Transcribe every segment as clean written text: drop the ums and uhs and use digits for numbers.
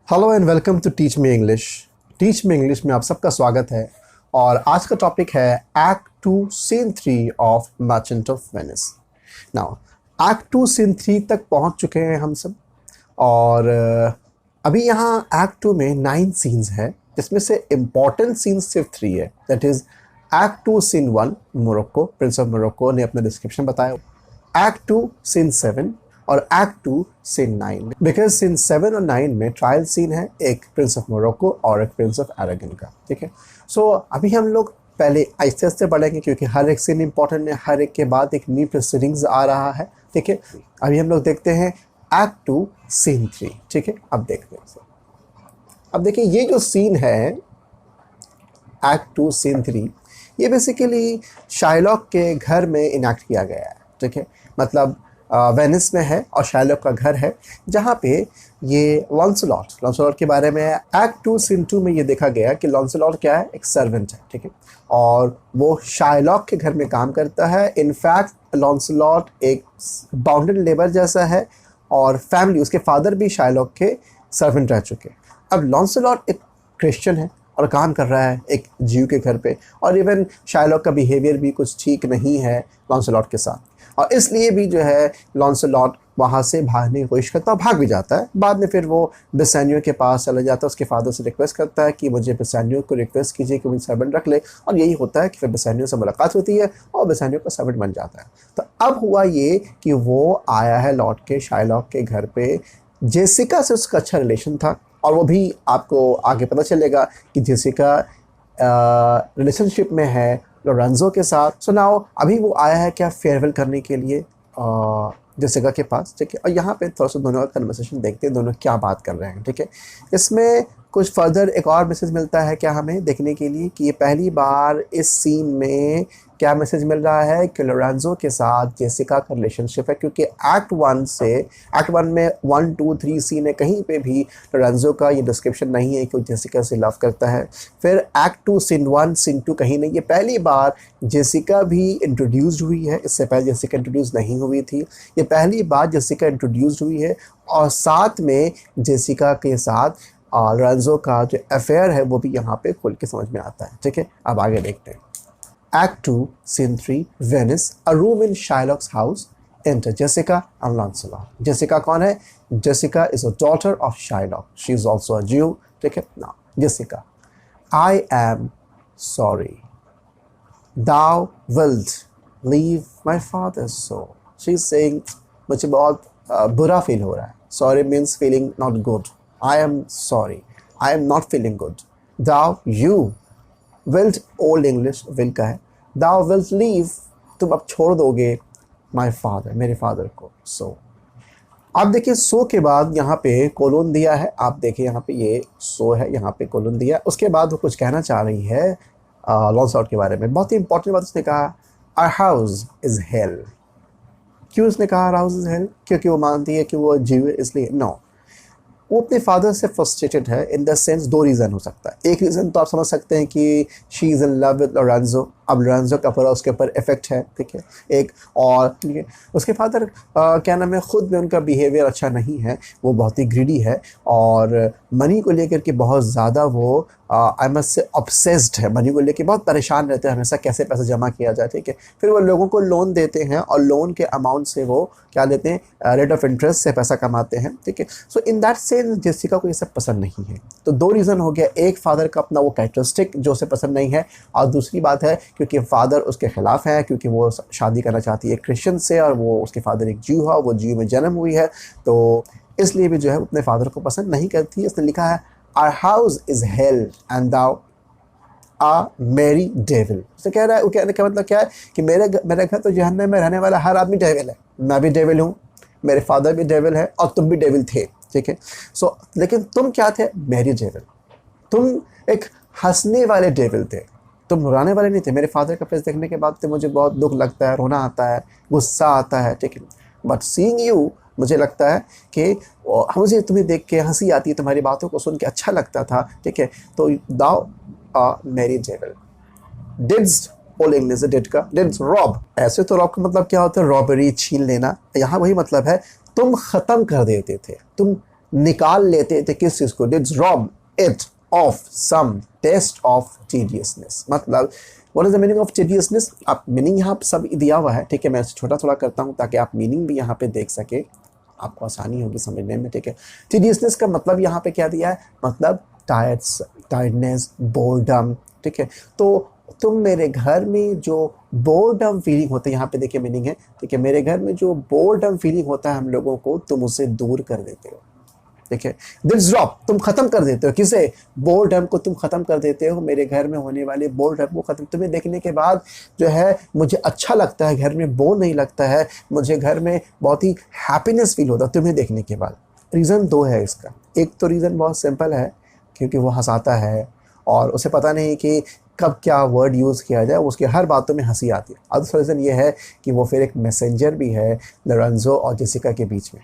Hello and welcome to teach me English. Teach me English में आप सबका स्वागत है और आज का टॉपिक है act 2 scene 3 of Merchant of Venice. Now act 2 scene 3 तक पहुंच चुके हैं हम सब और अभी यहाँ एक्ट 2 में 9 सीन्स है जिसमें से इम्पॉर्टेंट सीन सिर्फ 3 है। That is act 2 scene 1 Morocco, prince of Morocco ने अपना डिस्क्रिप्शन बताया। एक्ट 2 सीन 7 और एक्ट 2 सीन 9, बिकॉज सीन 7 और 9 में ट्रायल सीन है, एक प्रिंस ऑफ मोरक्को और एक प्रिंस ऑफ अरागन का। ठीक है, सो अभी हम लोग पहले आहिस्ते आहिस्ते बढ़ेंगे क्योंकि हर एक सीन इंपॉर्टेंट है, हर एक के बाद एक न्यू प्रोसीडिंग्स आ रहा है। ठीक है, अभी हम लोग देखते हैं एक्ट 2 सीन 3। ठीक है, अब देखते हैं। अब देखिए ये जो सीन है एक्ट 2 सीन 3, ये बेसिकली शाइलॉक के घर में इनैक्ट किया गया है। ठीक है, मतलब वेनिस में है और शाइलॉक का घर है जहाँ पे ये लॉन्सलॉट के बारे में एक्ट 2 सीन 2 में ये देखा गया कि लॉन्सलॉट क्या है, एक सर्वेंट है। ठीक है, और वो शाइलॉक के घर में काम करता है। इनफैक्ट लॉन्सलॉट एक बाउंडेड लेबर जैसा है और फैमिली, उसके फादर भी शाइलॉक के सर्वेंट रह चुके। अब लॉन्सलॉट एक क्रिश्चियन है और काम कर रहा है एक जीव के घर पे, और इवन शाइलॉक का बिहेवियर भी कुछ ठीक नहीं है लॉन्सलॉट के साथ, और इसलिए भी जो है लॉन्सलॉट वहाँ से भागने की कोशिश करता है, भाग भी जाता है। बाद में फिर वो बेसानियो के पास चला जाता है, उसके फादर से रिक्वेस्ट करता है कि मुझे बेसानियो को रिक्वेस्ट कीजिए कि मुझे सर्वेंट रख ले, और यही होता है कि फिर बेसानियो से मुलाकात होती है और बेसानियो का सर्वेंट बन जाता है। तो अब हुआ ये कि वो आया है लौट के शाइलॉक के घर पे। जेसिका से उसका अच्छा रिलेशन था और वो भी आपको आगे पता चलेगा कि जेसिका रिलेशनशिप में है लोरेंजो के साथ। सो नाउ अभी वो आया है क्या, फेयरवेल करने के लिए जेसिका के पास। ठीक है, और यहाँ पे थोड़ा सा दोनों का कन्वर्सेशन देखते हैं, दोनों क्या बात कर रहे हैं। ठीक है, इसमें कुछ फर्दर एक और मैसेज मिलता है क्या हमें देखने के लिए कि ये पहली बार इस सीन में क्या मैसेज मिल रहा है कि लोरेंजो के साथ जेसिका का रिलेशनशिप है, क्योंकि एक्ट 1 में 1, 2, 3 सीन है, कहीं पे भी लोरेंजो का ये डिस्क्रिप्शन नहीं है कि वो जेसिका से लव करता है। फिर एक्ट 2 सीन 1 सीन 2 कहीं नहीं, ये पहली बार जेसिका भी इंट्रोड्यूस्ड हुई है। इससे पहले जेसिका इंट्रोड्यूस नहीं हुई थी, ये पहली बार जेसिका इंट्रोड्यूस्ड हुई है, और साथ में जेसिका के साथ लोरेंजो का जो अफेयर है वो भी यहाँ पे खुल के समझ में आता है। ठीक है, अब आगे देखते हैं। Act 2, Scene 3, Venice, a room in Shylock's house. Enter Jessica and Lancelot. Jessica कौन है? Jessica is a daughter of Shylock. She is also a Jew. ठीक है, now Jessica, I am sorry. Thou wilt leave my father's soul. She is saying मुझे बहुत बुरा feel हो रहा है। Sorry means feeling not good. I am sorry. I am not feeling good. Thou, you wilt, old English will का है, thou wilt leave, तुम अब छोड़ दोगे, my father, मेरे फादर को। so अब देखिए सो के बाद यहाँ पे कोलोन दिया है, आप देखिए यहाँ पे ये सो है, यहाँ पे कोलोन दिया है। उसके बाद वो कुछ कहना चाह रही है लॉन्सलॉट के बारे में। बहुत ही इंपॉर्टेंट बात उसने कहा, our house is hell। क्यों उसने कहा house is hell? क्योंकि वो मानती है कि वो जीव है इसलिए? नो, वो अपने फादर से फ्रस्ट्रेटेड है। इन द सेंस दो रीज़न हो सकता है। एक रीज़न तो आप समझ सकते हैं कि she is in love with Lorenzo, अब लोरेंजो का पूरा उसके ऊपर इफेक्ट है। ठीक है, एक और ठीक है, उसके फादर क्या नाम है, खुद में उनका बिहेवियर अच्छा नहीं है, वो बहुत ही ग्रीडी है और मनी को लेकर के बहुत ज़्यादा वो आई मस्ट से ऑब्सेस्ड है। मनी को लेकर बहुत परेशान रहते हैं हमेशा, कैसे पैसा जमा किया जाए। ठीक है, फिर वो लोगों को लोन देते हैं और लोन के अमाउंट से वो क्या लेते हैं, रेट ऑफ इंटरेस्ट से पैसा कमाते हैं। ठीक है, सो इन दैट सेंस जेसिका को ये सब पसंद नहीं है। तो दो रीज़न हो गया, एक फादर का अपना वो कैरेक्टरिस्टिक जो उसे पसंद नहीं है, और दूसरी बात है क्योंकि फादर उसके खिलाफ है, क्योंकि वो शादी करना चाहती है क्रिश्चियन से और वो उसके फादर एक जीव है, वो जीव में जन्म हुई है, तो इसलिए भी जो है अपने फादर को पसंद नहीं करती है। इसने लिखा है our house is hell and thou are merry devil। उससे कह रहा है, वो कहने का मतलब क्या है कि मेरा घर तो जहन्नम में रहने वाला हर आदमी डेविल है। मैं भी डेविल हूँ, मेरे फादर भी डेविल है और तुम भी डेविल थे। ठीक है, सो लेकिन तुम क्या थे? Merry devil. तुम एक हंसने वाले डेविल थे, तुम रुलाने वाले नहीं थे। मेरे फादर का फेस देखने के बाद तो मुझे बहुत दुख लगता है, रोना आता है, गुस्सा आता है। ठीक है, बट सीइंग यू, मुझे लगता है कि मुझे तुम्हें देख के हंसी आती है, तुम्हारी बातों को सुन के अच्छा लगता था। ठीक है, तो thou merry devil didst, old English did का डिड्स रॉब। ऐसे तो रॉब का मतलब क्या होता है? रॉबरी, छीन लेना। यहाँ वही मतलब है, तुम ख़त्म कर देते थे, तुम निकाल लेते थे किस चीज़ को, didst rob it of some taste of tediousness. मतलब what is the meaning of tediousness? आप मीनिंग यहाँ सब दिया हुआ है, ठीक है, मैं छोटा थोड़ा करता हूँ ताकि आप मीनिंग भी यहाँ पे देख सके, आपको आसानी होगी समझने में, ठीक है। टीडियसनेस का मतलब यहाँ पे क्या दिया है, मतलब टायर्डनेस, बोर्डम, ठीक है। तो तुम मेरे घर में जो बोर्डम फीलिंग होता है, यहाँ पे देखिए मीनिंग है, ठीक है, मेरे घर में जो बोर्डम फीलिंग होता है हम लोगों को, तुम उसे दूर कर देते हो, ठीक है। दिस ड्रॉप, तुम खत्म कर देते हो, किसे? बोर्डम को तुम खत्म कर देते हो, मेरे घर में होने वाले बोर्डम को खत्म। तुम्हें देखने के बाद जो है मुझे अच्छा लगता है, घर में बोर नहीं लगता है, मुझे घर में बहुत ही हैप्पीनेस फील होता है तुम्हें देखने के बाद। रीज़न दो है इसका। एक तो रीज़न बहुत सिंपल है, क्योंकि वो हंसाता है और उसे पता नहीं कि कब क्या वर्ड यूज़ किया जाए, उसके हर बातों में हंसी आती है। और दूसरा रीज़न ये है कि वो फिर एक मैसेंजर भी है लोरेंजो और जेसिका के बीच में।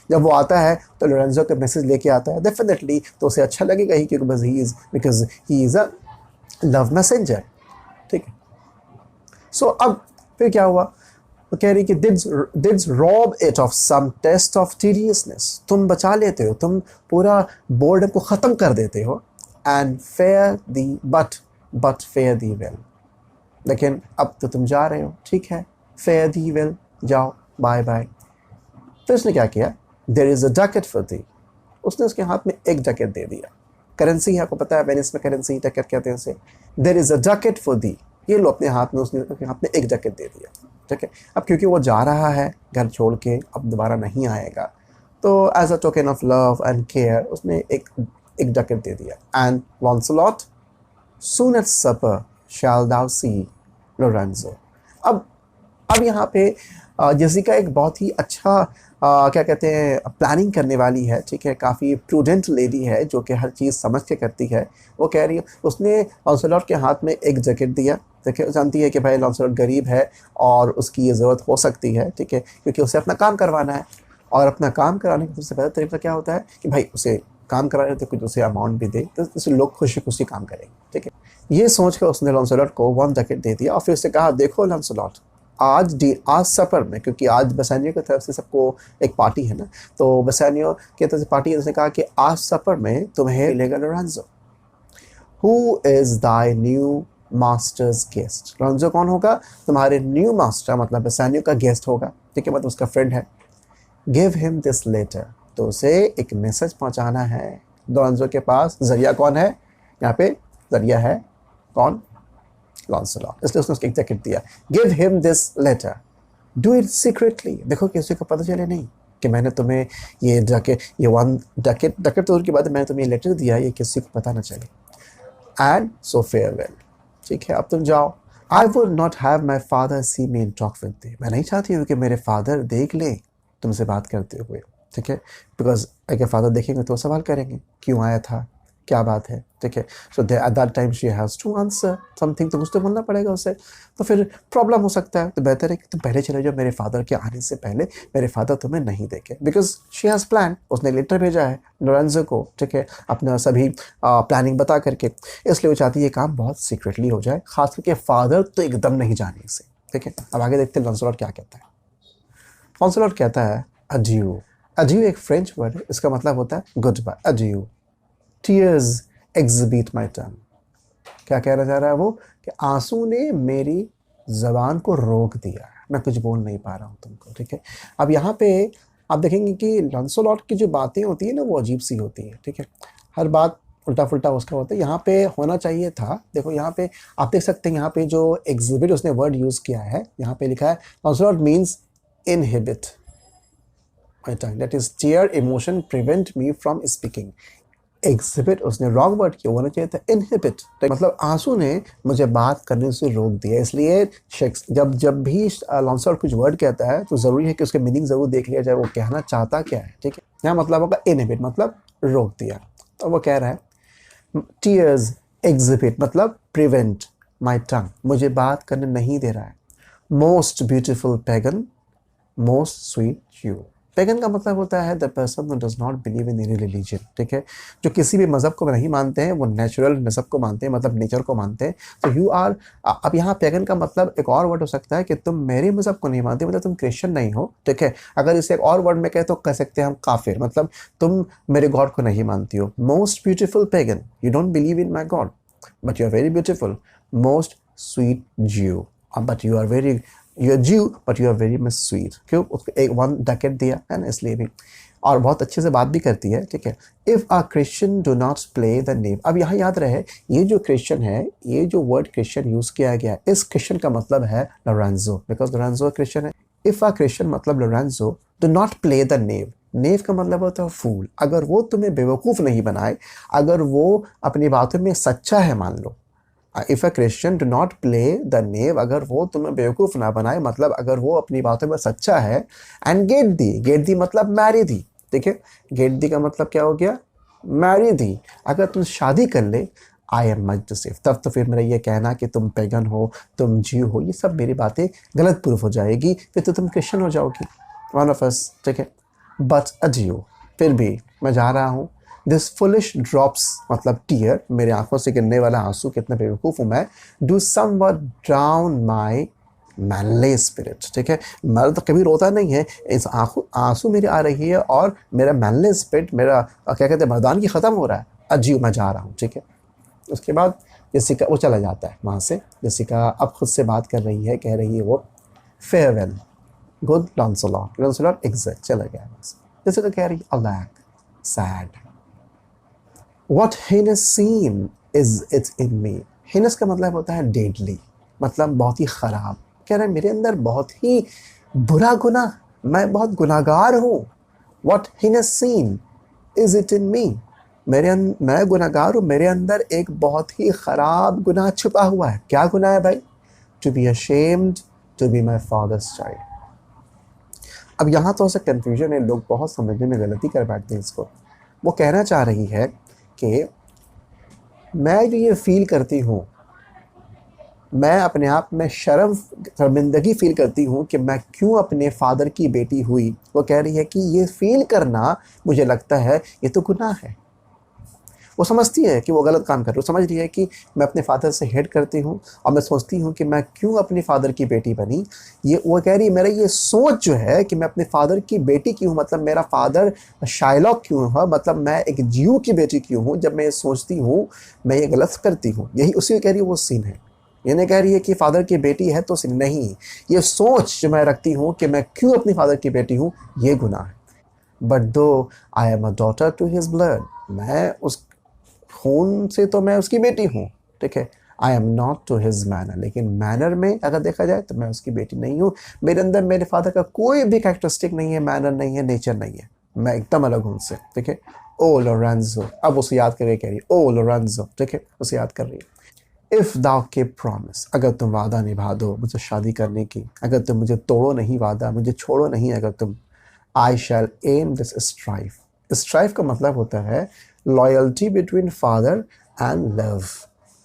जब वो आता है तो लोरेंजो का मैसेज लेके आता है, डेफिनेटली तो उसे अच्छा लगेगा ही, क्योंकि because he is a love messenger, ठीक है। सो अब फिर क्या हुआ, वो कह रही कि didst rob it of some taste of tediousness, तुम बचा लेते हो, तुम पूरा बोर्डम को ख़त्म कर देते हो, and fare thee but fare thee well, लेकिन अब तो तुम जा रहे हो, ठीक है, फेयर दी वेल, जाओ, बाय बाय। तो उसने क्या किया, there is a ducat for thee, उसने उसके हाथ में एक डकेट दे दिया। करेंसी है, आपको पता है वेनिस में करेंसी डकेट कहते हैं उसे। There is a ducat for thee, ये लो अपने हाथ में, उसने अपने हाथ में एक डकेट दे दिया, ठीक है। अब क्योंकि वो जा रहा है घर छोड़ के, अब दोबारा नहीं आएगा, तो as a token of love and care उसने एक डकेट दे दिया। And Launcelot soon at supper shall thou see Lorenzo। अब यहाँ पे जेसिका एक बहुत ही अच्छा क्या कहते हैं प्लानिंग करने वाली है, ठीक है, काफ़ी प्रूडेंट लेडी है जो कि हर चीज़ समझ के करती है। वो कह रही है, उसने लॉन्सलॉट के हाथ में एक जैकेट दिया, देखिए जानती है कि भाई लॉन्सलॉट गरीब है और उसकी ये ज़रूरत हो सकती है, ठीक है, क्योंकि उसे अपना काम करवाना है, और अपना काम कराने का सबसे पहला तरीका क्या होता है कि भाई उसे काम करा रहे तो कुछ उसे अमाउंट भी दे, तो उसे लोग खुशी खुशी काम करेंगे, ठीक है। ये सोच कर उसने लॉन्सलॉट को 1 जैकेट दे दिया और फिर उससे कहा, देखो लॉन्सलॉट, आज सफ़र में, क्योंकि आज बेसानियो की तरफ से सबको एक पार्टी है ना, तो बेसानियो की तरफ से पार्टी है, उसने कहा कि आज सफ़र में तुम्हें मिलेगा Lorenzo, who is Dai new masters guest. Lorenzo कौन होगा? तुम्हारे न्यू मास्टर, मतलब बेसानियो का गेस्ट होगा, ठीक है, मतलब उसका फ्रेंड है। गिव हिम दिस लेटर, तो उसे एक मैसेज पहुंचाना है लोरेंजो के पास। जरिया कौन है यहाँ पे? जरिया है कौन? लॉन्सलॉट, इसलिए उसने उसको एक जैकेट दिया। Give him this letter, do it secretly, देखो किसी को पता चले नहीं कि मैंने तुम्हें ये जैकेट, ये 1 जैकेट तो उसके बाद मैंने तुम्हें ये लेटर दिया, ये किसी को पता ना चले। एंड सो फेयरवेल, ठीक है, अब तुम जाओ। I would not have my father see me in talk with you, मैं नहीं चाहती हूँ कि मेरे फादर देख लें तुमसे बात करते हुए, ठीक है, बिकॉज अगर फादर देखेंगे तो सवाल करेंगे क्यों आया था, क्या बात है, ठीक है। So at that time she has to answer something, तो कुछ तो बोलना पड़ेगा उसे, तो फिर प्रॉब्लम हो सकता है। तो बेहतर है कि तुम पहले चले जाओ, मेरे फादर के आने से पहले मेरे फादर तुम्हें नहीं देखे, बिकॉज शी हैज़ प्लान, उसने लेटर भेजा है लोरेंजो को, ठीक है, अपना सभी प्लानिंग बता करके, इसलिए वो चाहती है ये काम बहुत सीक्रेटली हो जाए, खास करके फादर तो एकदम नहीं जाने इसे, ठीक है। अब आगे देखते हैं लॉन्सलॉट क्या कहता है। लॉन्सलॉट कहता है, अड्यू। अड्यू एक फ्रेंच वर्ड है, इसका मतलब होता है goodbye, adieu. Tears exhibit my tongue, क्या कहना चाह रहा है वो कि आंसू ने मेरी ज़बान को रोक दिया है, मैं कुछ बोल नहीं पा रहा हूँ तुमको, ठीक है। अब यहाँ पे आप देखेंगे कि लॉन्सलॉट की जो बातें होती है ना वो अजीब सी होती है, ठीक है, हर बात उल्टा फुल्टा उसका होता है। यहाँ पे होना चाहिए था, देखो यहाँ पे आप देख सकते हैं, यहाँ पे जो एग्जिबिट उसने वर्ड यूज़ किया है, यहाँ पे लिखा है Launcelot means inhibit my tongue, that is tear emotion prevent me from speaking. Exhibit उसने रॉन्ग वर्ड किया, होना चाहिए था इनहिबिट, मतलब आंसू ने मुझे बात करने से रोक दिया। इसलिए जब भी लॉन्सलॉट कुछ वर्ड कहता है तो ज़रूरी है कि उसके मीनिंग ज़रूर देख लिया जाए, वो कहना चाहता क्या है, ठीक है। यहाँ मतलब होगा इनहिबिट, मतलब रोक दिया। तो वो कह रहा है टीयर्स एग्जिबिट मतलब प्रिवेंट माई टंग, मुझे बात करने नहीं दे रहा है। Most beautiful pagan, most sweet you. Pagan का मतलब होता है the person who does not believe in any religion, ठीक है, जो किसी भी मज़हब को नहीं मानते हैं, वो नेचुरल मज़हब को मानते हैं, मतलब नेचर को मानते हैं। तो यू आर, अब यहाँ पैगन का मतलब एक और वर्ड हो सकता है कि तुम मेरे मज़हब को नहीं मानते, मतलब तुम क्रिश्चियन नहीं हो, ठीक है। अगर इसे एक और वर्ड में कहें तो कह सकते हैं हम काफिर, मतलब तुम मेरे गॉड को नहीं मानती हो। Most beautiful pagan, you don't believe in my God but you are very beautiful. Most sweet Jew, but you are very, you are Jew but you are very much sweet. क्यों? उसको एक 1 Duckett दिया है ना, इसलिए भी। और बहुत अच्छे से बात भी करती है, ठीक है। If a Christian do not play the name, अब यहाँ याद रहे ये जो क्रिश्चियन है, ये जो वर्ड क्रिश्चियन यूज़ किया गया है, इस क्रिश्चियन का मतलब है लोरेंजो, बिकॉज लोरेंजो क्रिश्चियन है। इफ़ अ क्रिश्चियन मतलब Lorenzo do not play the name, knave का मतलब होता है फूल। अगर वो तुम्हें बेवकूफ़ नहीं बनाए, अगर वो अपनी बातों में सच्चा है, मान लो, if a Christian do not play the knave, अगर वो तुम्हें बेवकूफ़ ना बनाए, मतलब अगर वो अपनी बातों में सच्चा है। एंड गेट दी मतलब मैरी दी, ठीक है। गेट दी का मतलब क्या हो गया? Marry thee. अगर तुम शादी कर ले, I am much too safe, तब तो फिर मेरा ये कहना कि तुम पैगन हो, तुम जीव हो, ये सब मेरी बातें गलत प्रूफ हो जाएगी, फिर तो तुम क्रिश्चियन हो जाओगी, वन ऑफ अस, ठीक है। बट अ जीव, फिर भी मैं जा रहा हूँ। दिस फुलिश ड्रॉप्स मतलब टीयर, मेरे आंखों से गिरने वाला आंसू, कितना बेवकूफ़ हूँ मैं। Do somewhat drown my manly spirit, ठीक है। मैं तो कभी रोता नहीं है, इस आंसू मेरी आ रही है और मेरा मैनली स्पिरिट, मेरा क्या कहते हैं, मर्दान की ख़त्म हो रहा है। अजीब, मैं जा रहा हूँ, ठीक है। उसके बाद जेसिका वो चला जाता है वहाँ से। जेसिका अब खुद से बात कर रही है, कह रही है वो फेयरवेल, गुड लॉन्सलॉट, लॉन्सलॉट एग्जैक्ट चला गया बस। जेसिका कह रही अलैक sad, What heinous sin is it in me? Heinous का मतलब होता है डेडली, मतलब बहुत ही ख़राब। कह रहा है मेरे अंदर बहुत ही बुरा गुनाह, मैं बहुत गुनाहगार हूँ। What heinous sin is it in me? मैं गुनाहगार हूँ, मेरे अंदर एक बहुत ही ख़राब गुनाह छुपा हुआ है। क्या गुनाह है भाई? To be ashamed to be my father's child. अब यहाँ तो ऐसा कन्फ्यूजन है, लोग बहुत समझने में गलती कर बैठते हैं इसको। वो कहना चाह रही है कि मैं जो ये फ़ील करती हूँ, मैं अपने आप में शर्मिंदगी फ़ील करती हूँ कि मैं क्यों अपने फादर की बेटी हुई। वो कह रही है कि ये फ़ील करना, मुझे लगता है ये तो गुनाह है। वो समझती है कि वो गलत काम कर रही है, वो समझ रही है कि मैं अपने फादर से हेट करती हूँ और मैं सोचती हूँ कि मैं क्यों अपने फादर की बेटी बनी। ये वो कह रही है मेरा ये सोच जो है कि मैं अपने फादर की बेटी क्यों, मतलब मेरा फादर शाइलॉक क्यों है, मतलब मैं एक जीव की बेटी क्यों हूँ। जब मैं ये सोचती हूँ, मैं ये गलत करती हूँ, यही उसी कह रही है वो सीन है। ये नहीं कह रही है कि फादर की बेटी है तो सीन नहीं, ये सोच जो मैं रखती हूँ कि मैं क्यों अपनी फादर की बेटी हूँ, ये गुनाह है। But though I am a daughter to his blood, मैं उस खून से तो मैं उसकी बेटी हूँ, ठीक है। I am not to his manner, लेकिन मैनर में अगर देखा जाए तो मैं उसकी बेटी नहीं हूँ। मेरे अंदर मेरे फादर का कोई भी कैरेक्टरिस्टिक नहीं है, मैनर नहीं है, नेचर नहीं है, मैं एकदम अलग हूँ उनसे, ठीक है। ओ लोरेंजो, अब उसे याद करके कह रही है ओ लोरेंजो, ठीक है, उसे याद कर रही है। इफ़ दाउ कीप प्रॉमिस, अगर तुम वादा निभा दो मुझे शादी करने की, अगर तुम मुझे तोड़ो नहीं वादा, मुझे छोड़ो नहीं, अगर तुम, आई शैल एम दिस स्ट्राइफ। स्ट्राइफ का मतलब होता है loyalty between father and love,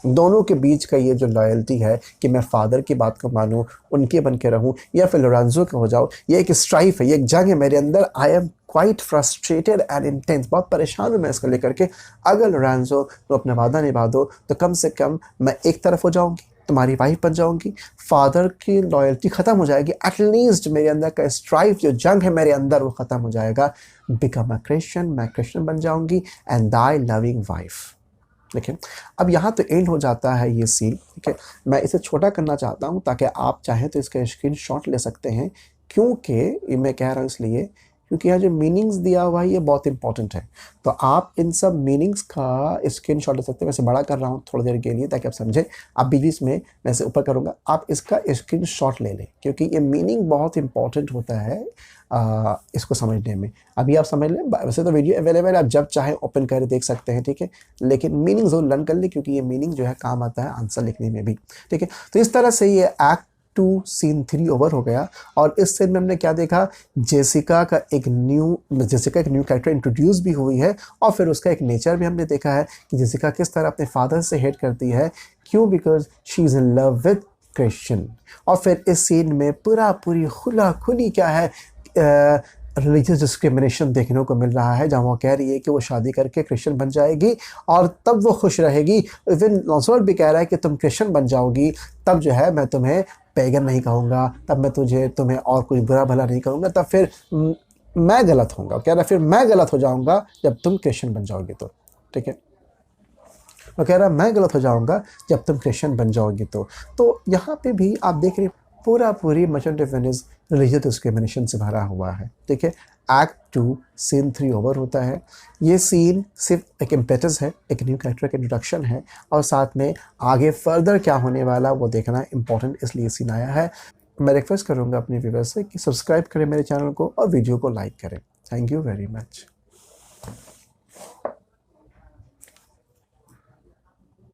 दोनों के बीच का ये जो लॉयल्टी है कि मैं फादर की बात को मानूं, उनके बन के रहूं, या फिर लोरेंजो का हो जाओ, ये एक स्ट्राइफ है, ये एक जंग है मेरे अंदर। I am quite frustrated and intense, बहुत परेशान हूँ मैं इसको लेकर के। अगर लोरेंजो तो अपना वादा निभा दो तो कम से कम मैं एक तरफ हो जाऊंगी, तुम्हारी वाइफ बन जाऊंगी, फादर की लॉयल्टी ख़त्म हो जाएगी, एटलीस्ट मेरे अंदर का स्ट्राइफ जो जंग है मेरे अंदर वो ख़त्म हो जाएगा। बिकम अ क्रिश्चियन, मैं क्रिश्चियन बन जाऊंगी, एंड दाई लविंग वाइफ। देखिए अब यहाँ तो एंड हो जाता है ये सीन, ठीक है। मैं इसे छोटा करना चाहता हूँ ताकि आप चाहें तो इसका स्क्रीनशॉट ले सकते हैं, क्योंकि ये मैं कह रहा हूँ इसलिए क्योंकि यहाँ जो मीनिंग्स दिया हुआ है ये बहुत इंपॉर्टेंट है। तो आप इन सब मीनिंग्स का स्क्रीनशॉट ले सकते हैं। वैसे बड़ा कर रहा हूँ थोड़ी देर के लिए ताकि आप समझें। आप बीच में मैं इसे ऊपर करूँगा, आप इसका स्क्रीनशॉट ले लें, क्योंकि ये मीनिंग बहुत इंपॉर्टेंट होता है इसको समझने में। अभी आप समझ लें, वैसे तो वीडियो अवेलेबल है, आप जब चाहे ओपन कर देख सकते हैं, ठीक है। लेकिन मीनिंग ज़रूर लर्न कर लें, क्योंकि ये मीनिंग जो है काम आता है आंसर लिखने में भी, ठीक है। तो इस तरह से ये एक्ट 2 सीन 3 ओवर हो गया। और इस सीन में हमने क्या देखा, जेसिका एक न्यू कैरेक्टर इंट्रोड्यूस भी हुई है, और फिर उसका एक नेचर भी हमने देखा है कि जेसिका किस तरह अपने फादर से हेट करती है। क्यों? Because she is in love with Christian. और फिर इस सीन में पूरी खुला खुली क्या है, रिलीजियस डिस्क्रिमिनेशन देखने को मिल रहा है, जहाँ वो कह रही है कि वो शादी करके क्रिश्चियन बन जाएगी और तब वो खुश रहेगी। इवन लॉन्सवर्ट भी कह रहा है कि तुम क्रिश्चियन बन जाओगी तब जो है मैं तुम्हें पैगन नहीं कहूँगा, तब मैं तुम्हें और कुछ बुरा भला नहीं कहूँगा, तब फिर मैं गलत होऊंगा। कह रहा है फिर मैं गलत हो जाऊँगा जब तुम क्रिश्चियन बन जाओगी तो। ठीक है, वो कह रहा है मैं गलत हो जाऊंगा जब तुम क्रिश्चियन बन जाओगी तो यहाँ पे भी आप देख रहे पूरी merchant of Venice religious discrimination से भरा हुआ है। ठीक है, एक्ट 2 सीन 3 ओवर होता है। ये सीन सिर्फ एक इम्पेटस है, एक न्यू कैरेक्टर का इंट्रोडक्शन है, और साथ में आगे फर्दर क्या होने वाला वो देखना इंपॉर्टेंट इसलिए सीन आया है। मैं रिक्वेस्ट करूँगा अपने व्यूअर्स से कि सब्सक्राइब करें मेरे चैनल को और वीडियो को लाइक करें। Thank you very much.